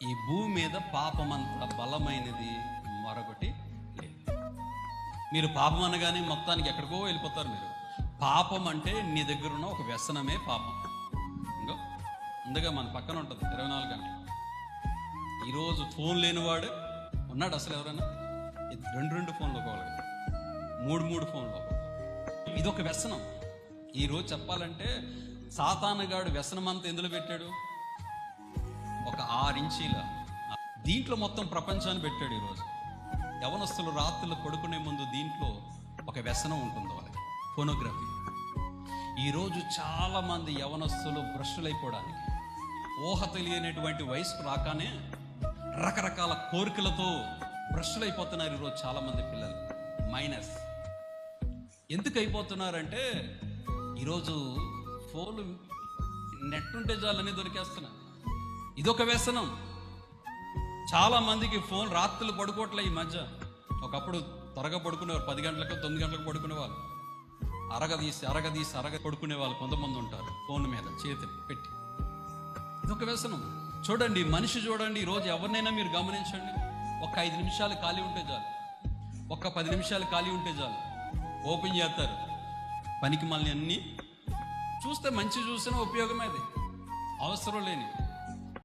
ఈ భూమి మీద పాపమంత బలమైనది మరొకటి లేదు. మీరు పాపం అనగానే మొత్తానికి ఎక్కడికో వెళ్ళిపోతారు. మీరు పాపం అంటే నీ దగ్గర ఉన్న ఒక వ్యసనమే పాపం. ఇంకో ముందుగా మన పక్కన ఉంటుంది 24 గంటలు. ఈరోజు ఫోన్ లేనివాడు ఉన్నాడు అసలు ఎవరైనా? 2 ఫోన్లు ఒకవాళ్ళు, 3 ఫోన్లు. ఇదొక వ్యసనం. ఈరోజు చెప్పాలంటే సాతానుగాడు వ్యసనం అంతా ఎందులో పెట్టాడు? ఒక 6 ఇంచీల దీంట్లో మొత్తం ప్రపంచాన్ని పెట్టాడు. ఈరోజు యవనస్తులు రాత్రులు పడుకునే ముందు దీంట్లో ఒక వ్యసనం ఉంటుంది వాళ్ళకి, ఫోనోగ్రఫీ. ఈరోజు చాలా మంది యవనస్తులు బ్రష్లు అయిపోవడానికి, ఊహ తెలియనటువంటి వయసుకు రాగానే రకరకాల కోరికలతో బ్రష్లు అయిపోతున్నారు ఈరోజు చాలా మంది పిల్లలు. మైనస్ ఎందుకు అయిపోతున్నారంటే ఈరోజు ఫోన్లు నెట్ ఉంటే చాలని దొరికేస్తున్నారు. ఇదొక వ్యసనం. చాలా మందికి ఫోన్ రాత్రులు పడుకోవట్లే ఈ మధ్య. ఒకప్పుడు త్వరగా పడుకునేవారు, 10 గంటలకు 9 గంటలకు పడుకునేవాళ్ళు. అరగ పడుకునే వాళ్ళు కొంతమంది ఉంటారు ఫోన్ మీద చేతి పెట్టి. ఇదొక వ్యసనం. చూడండి, మనిషి చూడండి, ఈరోజు ఎవరినైనా మీరు గమనించండి, ఒక 5 నిమిషాలు ఖాళీ ఉంటే చాలు, ఒక 10 నిమిషాలు ఖాళీ ఉంటే చాలు, ఓపెన్ చేస్తారు. పనికి మళ్ళీ అన్నీ చూస్తే మంచి చూసినా ఉపయోగమేది, అవసరం లేని